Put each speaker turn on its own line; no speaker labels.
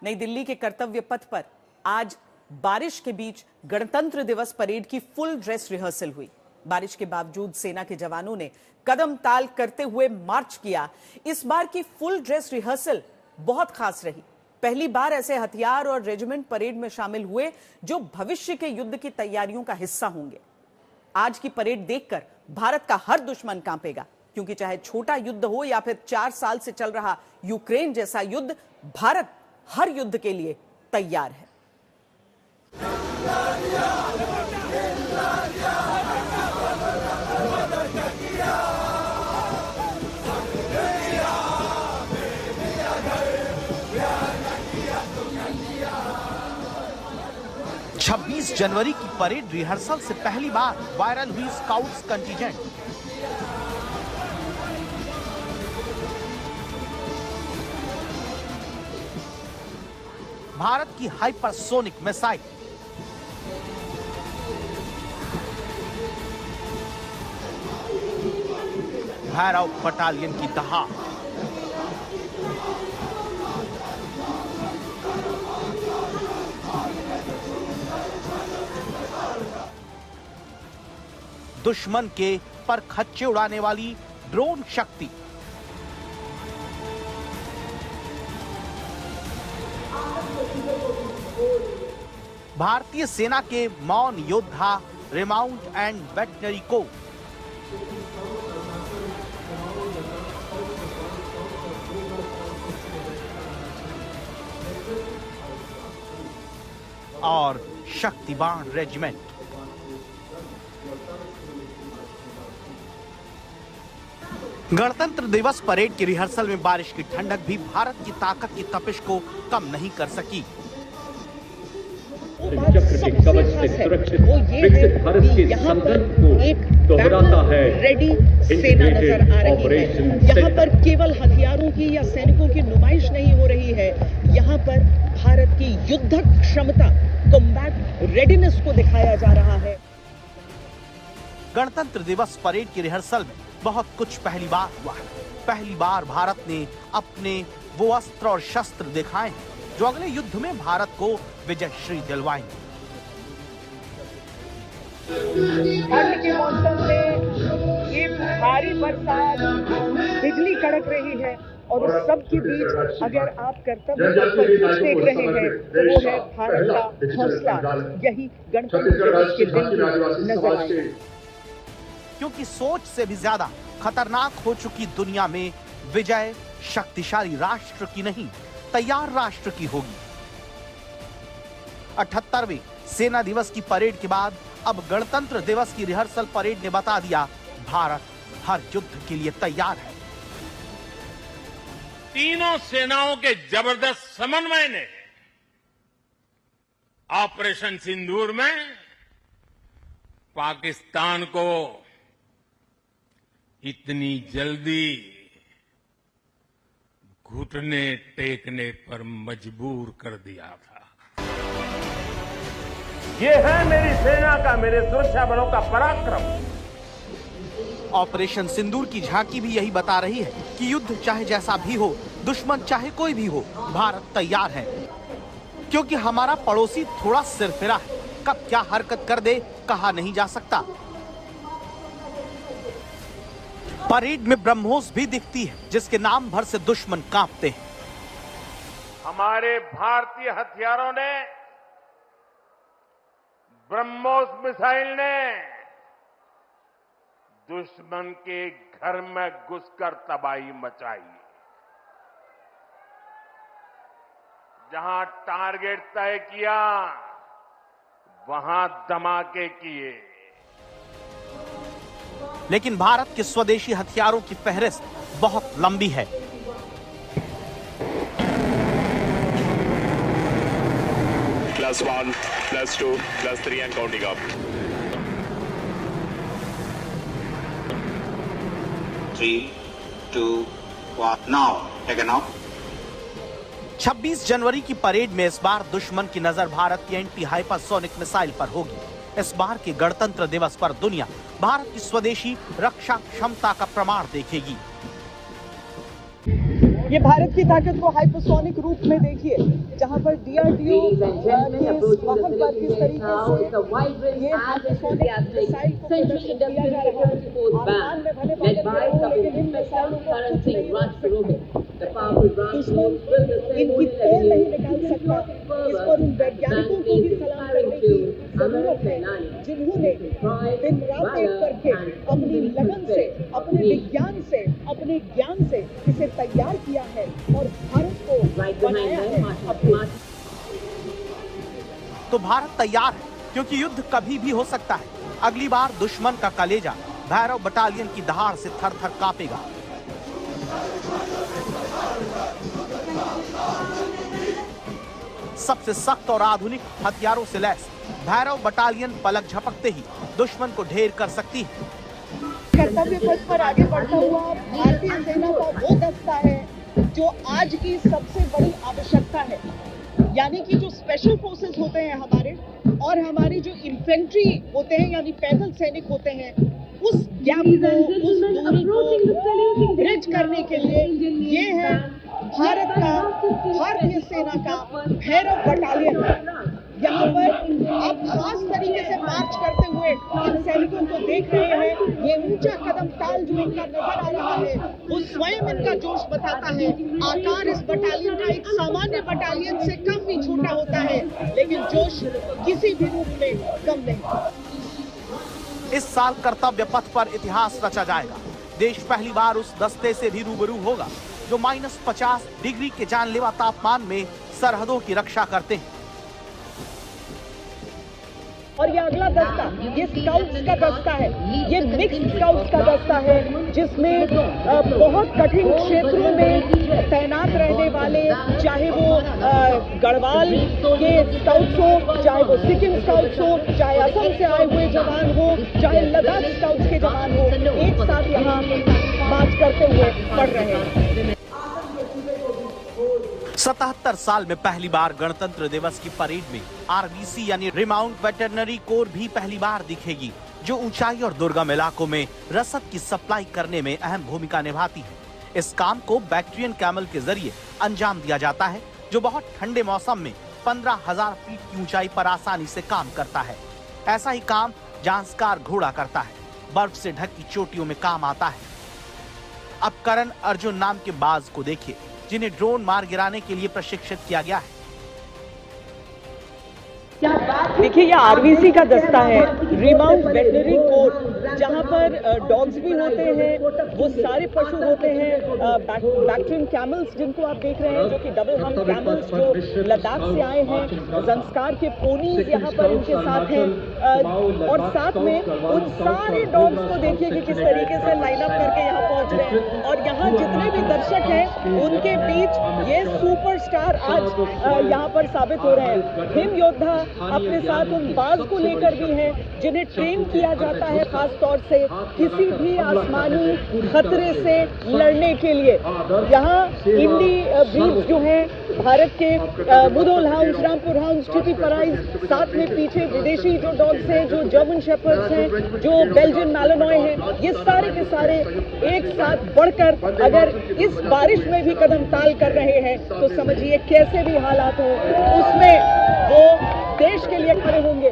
नई दिल्ली के कर्तव्य पथ पर आज बारिश के बीच गणतंत्र दिवस परेड की फुल ड्रेस रिहर्सल हुई। बारिश के बावजूद सेना के जवानों ने कदम ताल करते हुए मार्च किया। इस बार की फुल ड्रेस रिहर्सल बहुत खास रही। पहली बार ऐसे हथियार और रेजिमेंट परेड में शामिल हुए जो भविष्य के युद्ध की तैयारियों का हिस्सा होंगे। आज की परेड देखकर भारत का हर दुश्मन कांपेगा, क्योंकि चाहे छोटा युद्ध हो या फिर 4 साल से चल रहा यूक्रेन जैसा युद्ध, भारत हर युद्ध के लिए तैयार है।
26 जनवरी की परेड रिहर्सल से पहली बार वायरल हुई स्काउट्स कंटिजेंट। भारत की हाइपरसोनिक मिसाइल, भैरव बटालियन की दहाड़, दुश्मन के पर खच्चे उड़ाने वाली ड्रोन शक्ति, भारतीय सेना के मौन योद्धा रिमाउंट एंड वेटनरी को, और शक्तिबाण रेजिमेंट। गणतंत्र दिवस परेड की रिहर्सल में बारिश की ठंडक भी भारत की ताकत की तपिश को कम नहीं कर सकी।
चक्र के कवच से सुरक्षित विकसित भारत के संकल्प को दोहराता है
रेडी सेना नजर आ रही है। यहाँ पर केवल हथियारों की या सैनिकों की नुमाइश नहीं हो रही है, यहाँ पर भारत की युद्धक क्षमता, कॉम्बैट रेडीनेस को दिखाया जा रहा है।
गणतंत्र दिवस परेड की रिहर्सल में बहुत कुछ पहली बार हुआ है। पहली बार भारत ने अपने वो अस्त्र और शस्त्र दिखाए हैं जो अगले युद्ध में भारत को विजयश्री दिलवाएंगे।
ठंड के मौसम में ये भारी बरसात, बिजली कड़क रही है और उस सब के बीच अगर आप कर्तव्य पर कुछ देख रहे हैं तो वो है भारत का हौसला। यही गणतंत्र दिवस के दिन नजर आए।
क्योंकि सोच से भी ज्यादा खतरनाक हो चुकी दुनिया में विजय शक्तिशाली राष्ट्र की नहीं, तैयार राष्ट्र की होगी। 78वें सेना दिवस की परेड के बाद अब गणतंत्र दिवस की रिहर्सल परेड ने बता दिया, भारत हर युद्ध के लिए तैयार है।
तीनों सेनाओं के जबरदस्त समन्वय ने ऑपरेशन सिंदूर में पाकिस्तान को इतनी जल्दी घुटने टेकने पर मजबूर कर दिया था।
ये है मेरी सेना का, मेरे सुरक्षा बलों का पराक्रम।
ऑपरेशन सिंदूर की झांकी भी यही बता रही है कि युद्ध चाहे जैसा भी हो, दुश्मन चाहे कोई भी हो, भारत तैयार है। क्योंकि हमारा पड़ोसी थोड़ा सिरफिरा है, कब क्या हरकत कर दे कहा नहीं जा सकता। परेड में ब्रह्मोस भी दिखती है जिसके नाम भर से दुश्मन कांपते हैं।
हमारे भारतीय हथियारों ने, ब्रह्मोस मिसाइल ने दुश्मन के घर में घुसकर तबाही मचाई। जहां टारगेट तय किया वहां धमाके किए।
लेकिन भारत के स्वदेशी हथियारों की फहरिस्त बहुत लंबी है।
Class 1, Class 2, Class 3 and counting up.
3, 2, 1, now taken off.
26 जनवरी की परेड में इस बार दुश्मन की नजर भारत की एंटी हाइपरसोनिक मिसाइल पर होगी। इस बार के गणतंत्र दिवस पर दुनिया भारत की स्वदेशी रक्षा क्षमता का प्रमाण देखेगी।
ये भारत की ताकत को हाइपरसोनिक रूप में देखिए, जहां पर DRDO के वहां पर किस तरीके से ये हाइपरसोनिक मिसाइल को प्रदर्शित किया जा रहा है। आसमान में भले बादल गिरे हों, लेकिन इन मिसाइलों को कुछ नहीं रोक सकता। दुश्मन इनकी तोड़ नहीं निकाल सकता। इस पर उन वैज्ञानिकों को भी सलाम करने की जरूरत है, जिन्होंने दिन रात एक करके अपनी लगन से, अपने विज्ञान से, अपने ज्ञान से इसे तैयार किया है और भारत को बनाया है अपना।
तो भारत तैयार है, क्योंकि युद्ध कभी भी हो सकता है। अगली बार दुश्मन का कलेजा भैरव बटालियन की दहाड़ से थर-थर कांपेगा। सबसे सख्त और आधुनिक हथियारों से लैस भैरव बटालियन पलक झपकते ही दुश्मन को ढेर कर सकती है।
कर्तव्य पथ पर आगे बढ़ता हुआ भारतीय सेना का वो दस्ता है जो आज की सबसे बड़ी आवश्यकता है, यानी कि जो स्पेशल फोर्सेस होते हैं हमारे, और हमारे जो इन्फेंट्री होते हैं यानी पैदल सैनिक होते हैं, उस गैप को, उस दूरी को ब्रिज करने के लिए ये है भारत का, भारतीय सेना का भैरव बटालियन। यहाँ पर आप खास तरीके से मार्च करते हुए इन सैनिकों को देख रहे हैं। ये ऊंचा कदम ताल जो इनका नजर आ रहा है वो स्वयं इनका जोश बताता है। आकार इस बटालियन का एक सामान्य बटालियन से काफी छोटा होता है, लेकिन जोश किसी भी रूप में कम नहीं।
इस साल कर्तव्य पथ पर इतिहास रचा जाएगा। देश पहली बार उस दस्ते से भी रूबरू होगा जो -50 डिग्री के जानलेवा तापमान में सरहदों की रक्षा करते हैं।
और ये अगला दस्ता, ये स्काउट्स का दस्ता है, ये मिक्स्ड स्काउट्स का दस्ता है, जिसमें बहुत कठिन क्षेत्रों में तैनात रहने वाले, चाहे वो गढ़वाल के स्काउट्स हो, चाहे वो सिक्किम स्काउट्स हो, चाहे असम से आए हुए जवान हो, चाहे लद्दाख स्काउट्स के जवान हो, एक साथ यहाँ मार्च करते हुए पड़ रहे हैं।
77 साल में पहली बार गणतंत्र दिवस की परेड में RVC यानी रिमाउंट वेटरनरी कोर भी पहली बार दिखेगी, जो ऊंचाई और दुर्गम इलाकों में रसद की सप्लाई करने में अहम भूमिका निभाती है। इस काम को बैक्ट्रियन कैमल के जरिए अंजाम दिया जाता है, जो बहुत ठंडे मौसम में 15,000 फीट की ऊंचाई पर आसानी से काम करता है। ऐसा ही काम जांस्कार घोड़ा करता है, बर्फ से ढकी चोटियों में काम आता है। अब करण अर्जुन नाम के बाज को देखिए, जिन्हें ड्रोन मार गिराने के लिए प्रशिक्षित किया गया है।
देखिए, ये RVC का दस्ता है, रिमाउंट वेटरनरी कोर, जहाँ पर डॉग्स भी होते हैं, वो सारे पशु होते हैं। बैक्ट्रियन कैमल्स जिनको आप देख रहे हैं, जो कि डबल हम्प कैमल्स जो लद्दाख से आए हैं, जंस्कार के पोनीज यहाँ पर इनके साथ हैं, और साथ में उन सारे डॉग्स को देखिए कि किस तरीके से लाइन अप करके यहाँ पहुँच रहे हैं। और यहाँ जितने भी दर्शक हैं उनके बीच ये सुपरस्टार आज यहाँ पर साबित हो रहे हैं। हिम योद्धा अपने साथ उन बाज को लेकर भी हैं, जिन्हें ट्रेन किया जाता है खास तौर से किसी भी आसमानी खतरे से लड़ने के लिए। यहाँ इंडी ब्रीड्स जो हैं, भारत के मुधोल हाउंड्स, रामपुर हाउंड्स, चिटी पराइज, साथ में पीछे विदेशी जो डॉग्स हैं, जो जर्मन शेपर्ड्स हैं, जो बेल्जियन मैलोनॉय हैं, ये सारे के सारे एक साथ बढ़कर अगर इस बारिश में भी कदम ताल कर रहे हैं, तो समझिए कैसे भी हालात हो उसमें वो देश के लिए खड़े होंगे।